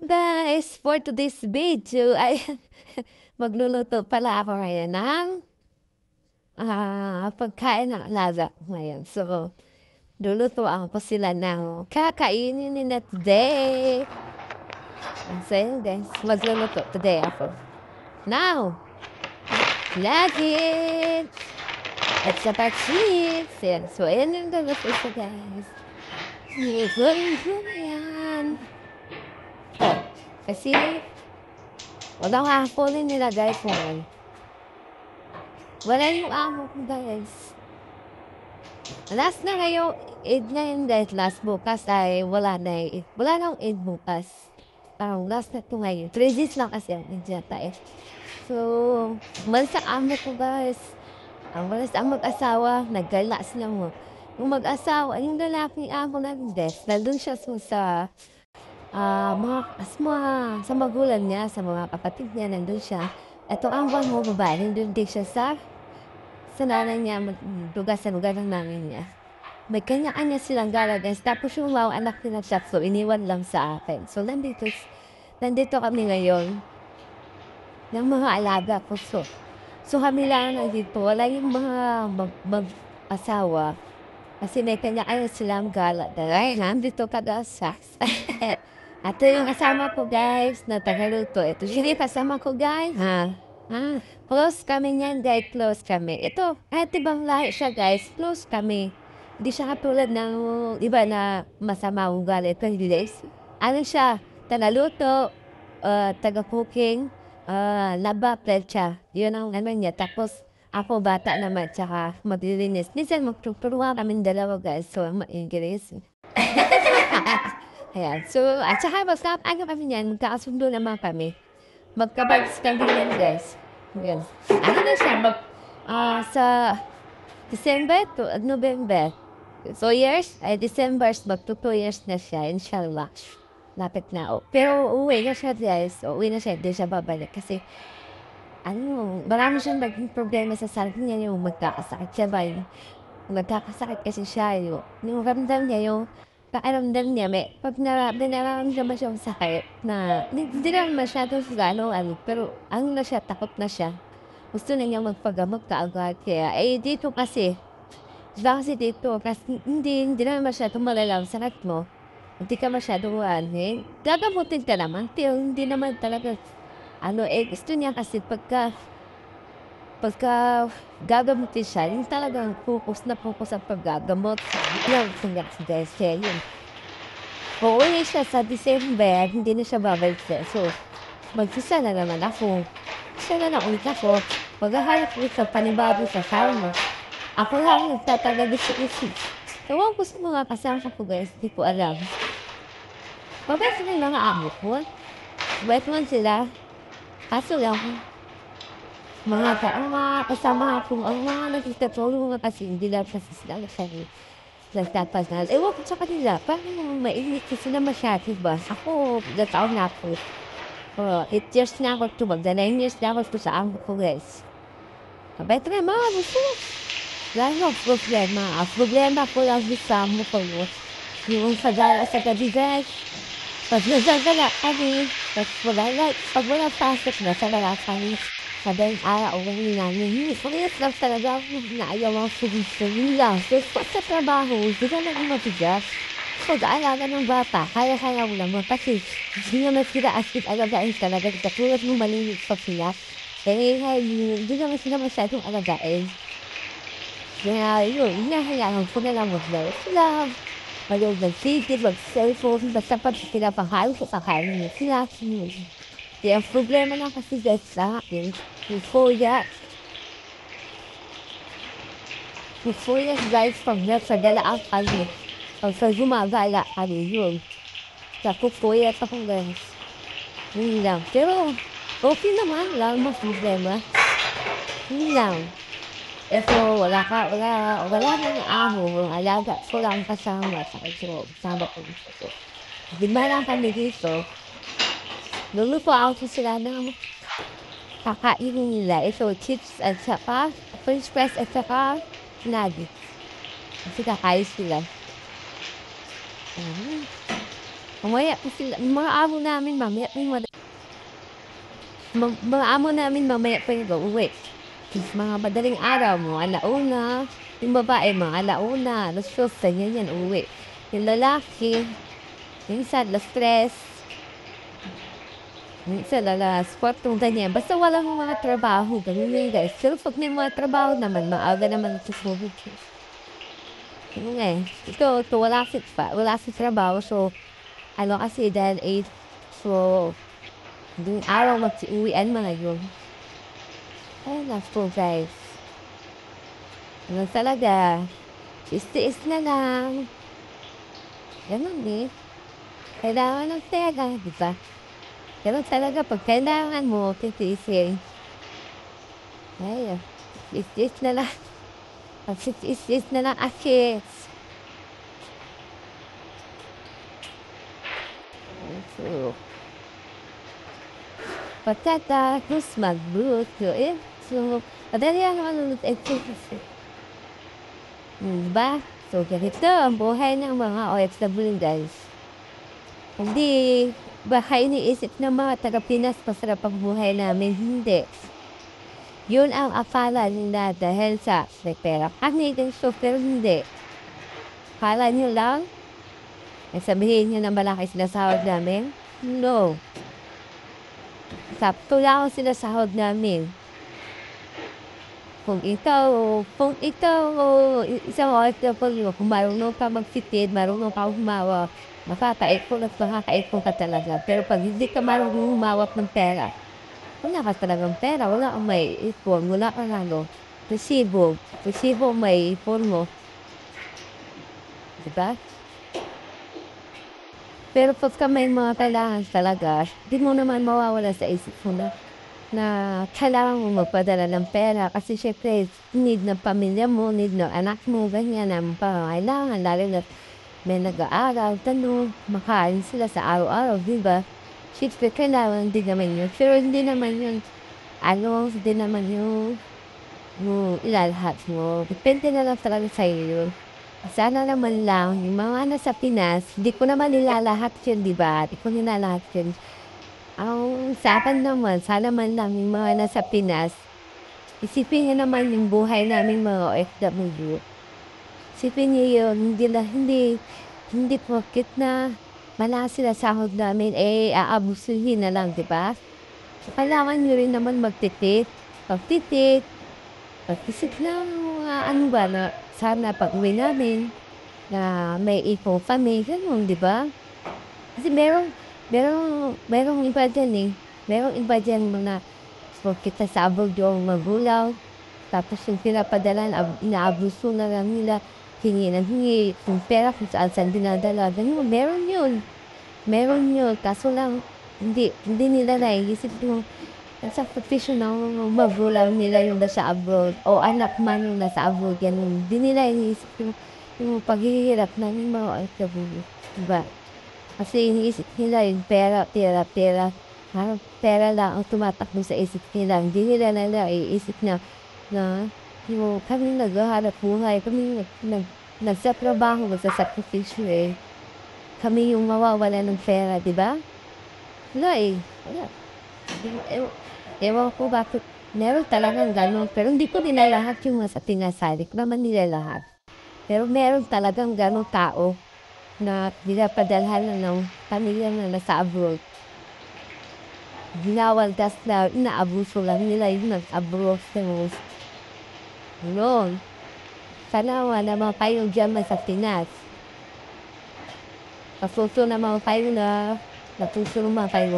Guys, for today's video ay magluluto pala ako ngayon ng pagkain ng alaga ko ngayon. So, lulutuan ko sila ng kakainin nila today. So, yun guys, magluluto today ako. Now, lagit! At saka cheese. Yan. So, ayan yung luluto siya guys. Yan. Oh, kasi wala nga ako rin nilagay ko. Wala yung amo ko guys. Last na ngayon, 8 na yun guys. Last bukas ay wala na yung 8. Wala na yung 8 bukas. Last na ito ngayon. 3 days lang kasi ang injata eh. So, malas ang amo ko guys. Ang malas ang mag-asawa, nagkala sila mo. Yung mag-asawa, yung lalaking amo namin guys, nandun siya sa sa magulang niya, sa mga kapatid niya, nandun siya. Ito ang buwan mo, babae, nandun din siya sa nanay niya, sa lugar ng nanay niya. May kanya-kanya silang gala guys. Tapos yung wow, anak nila siya, so iniwan lang sa akin. So, nandito kami ngayon ng mga alaga ko. So kami lang nandito. Wala yung mga mag-asawa. Kasi may kanya-kanya silang gala. Dahil nandito kada sa Ito yung kasama ko guys na tagaluto. Ito yung kasama ko guys. Close kami niyan guys. Close kami. Ito, kahit ibang lahi siya guys. Close kami. Hindi siya katulad ng iba na masama ugali. Ito hindi. Ano siya? Tagaluto, taga-cooking, laba, plancha. Yun ang ano niya. Tapos ako bata naman. Tsaka maglilinis. Minsan magtuturuan kami dalawa guys. So, ma-Ingles. Ayan. So, at saka ano kami yan, magkakasundo naman kami. Magkabags kami yan, guys. Ayan. Ano na siya, sa December to November. So, December, magto 2 years na siya, inshallah. Lapit na. Pero uwi na siya, guys. Uwi na siya, hindi siya babalik. Kasi, marami siyang naging problema sa sarili niya yung magkakasakit siya ba yun. Magkakasakit kasi siya yung ramdam niya yung pakiramdam niya, pag nararamdaman siyang sakit na hindi naman masyadong gano'ng pero na siya, takot na siya. Gusto na niya magpagamot kaagad. Kaya, dito kasi dito, kasi hindi naman masyadong malalang sakit mo. Hindi ka masyadong gagamutin ka naman. Pero hindi naman talaga, gusto niya kasi pagka gagamutin siya, yung talagang focus ang paggagamot. Yung guys, kaya yun. Uuwi siya sa December, hindi na siya babalik siya. So, magsisa na naman ako. Siya na ulit ako. Maghahanap ulit sa panibago sa farmer. Ako lang nagtatagal sa isip. So, ang gusto mga kasama ko guys, hindi ko alam. Mabait sila yung mga amo ko. Mabait man sila. Kaso lang, mga kasama akong mga nagtatulong nga kasi hindi lang kasi sila nagtapagal. Ewan ko sa kanila, parang mainit kasi na masyado ba? Ako, nataon na ako. 8 years na ako tumag, 9 years na ako sa amo ko guys. Kabait na mga gusto. Wala problema. Ang problema ko lang sa amo ko yung sagala sa gabi guys. Pag nasagala kami, pag wala pasok na sagala kami. Sabi araw ng namin, pagkat lang talaga ako na ayaw ang sulit-sulit lang. So, sa trabaho, hindi ka naging mabigas. So, alaga ng bata, kaya-kaya mo naman kasi hindi naman sila asit alagain talaga. Katulad mo malinis pa sila. Hindi naman sila masyadong alagain. Kaya yun, hinahayaan ko na lang maglaro sila. Mag-iog ng ticket, mag-cellphone, basta pag sila panghalos sa panghalos nila sila. Kaya ang problema na kasi guys sa akin, yung kuya guys, pag nagsadala kami, pag gumagala kami yun, sa kuya pa kong guys, yun lang. Pero, okay naman, lang mas problema. Yun lang. Ito, wala nang amo, alaga ko lang kasama sa kasama ko dito. Di ba lang kami dito, luluto ako sila ng kakainin nila. Ito, chips at saka, french fries at saka nuggets. Kasi kakain sila. Mamaya kasi mga amo namin mamaya pa yung mga amo namin mamaya pa yung uuwi. Mga madaling araw, mga 1:00, yung babae mga 1:00, 2:00, ganyan yan uuwi. Yung lalaki, minsan 3:00, minsan 4:00, ganyan. Basta walang mga trabaho, ganun yun guys. Pero pag may mga trabaho naman, maaga naman susubok. Yun nga eh. Ito wala si trabaho, so ano kasi dahil 8, so yung araw mag-uwian mga yun. Ay naku guys. Ano talaga, tiis-tiis na lang. Ganun eh. Kailangan ng pera, di ba? Ganun talaga pag kailangan mo, titiisin. Ay, tiis-tiis na lang. Tiis-tiis na lang akis. So, pagkatapos magluto, so, madali lang naman mag-exercise. Diba? So, ganito ang buhay ng mga OFW guys. Hindi baka iniisip ng mga taga-Pinas masarap ang buhay namin, hindi. Yun ang akala nila dahil sa may pera kami din, so pero hindi. Akala nyo lang, sabihin nyo na malaki sinasahod namin? No. Sakto lang ang sinasahod namin. Kung ikaw, isang OFW, kung marunong ka mag-sitid, marunong ka humawak, makakaipon at makakaipon ka talaga. Pero pag hindi ka marunong humawak ng pera, wala ka talagang pera, wala kang may ipon, wala kang resibo may ipon mo. Diba? Pero pagka may mga kailangan talaga, di mo naman mawawala sa isip mo na kailangan mo magpadala ng pera kasi syempre need ng pamilya mo, need ng anak mo, ganyan ang pangangailangan, lalo na may nag-aaral, makain sila sa araw-araw, di ba? Syempre kailangan din naman yun, pero hindi naman yun, hindi naman yung ilalahat mo. Depende na lang talaga sa'yo yun. Sana naman lang, yung mga nasa Pinas, hindi ko naman nilalahat yun, di ba? Hindi ko nilalahat yun. Ang usapan naman, sana man lang yung mga nasa Pinas, isipin niyo naman yung buhay namin mga OFW. Isipin niyo yun, hindi porket na malakas sila sahod namin, aabusuhin na lang, di ba? So, kailangan nyo rin naman magtitip mag-isip ng ano ba, na sana pag-uwi namin, na may ipon kami, ganun, di ba? Kasi merong iba dyan eh. Merong iba dyan mga kita sa abroad yung magulang. Tapos yung pinapadala, inaabuso na lang nila. Hingi ng hingi. Yung pera kung saan dinadala. Ganun, meron yun. Meron yun. Kaso lang, hindi nila naiisip yung sa profession ng magulang nila yung nasa abroad. O anak man yung nasa abroad. Ganun. Hindi nila iniisip yung paghihirap ng mga OFW. Diba? Kasi iniisip nila yung pera. Pera lang ang tumatakbo sa isip nila. Hindi nila iisip na yung kami naghahanap buhay, kami nagsatrabaho, magsasakripisyo eh. Kami yung mawawala ng pera, di ba? Wala eh. Wala. Ewan ko bakit meron talagang gano'n. Pero hindi ko nilalahat yung nasa Pinasari. Ko naman nilalahat. Pero meron talagang gano'ng tao na pinapadalhan na ng pamilya na nasa abroad. Ginawaldas na inaabuso lang nila yung nag-abroad sa most. Yun. Sana naman kayo dyan sa Pinas. Natuto naman kayo na kayo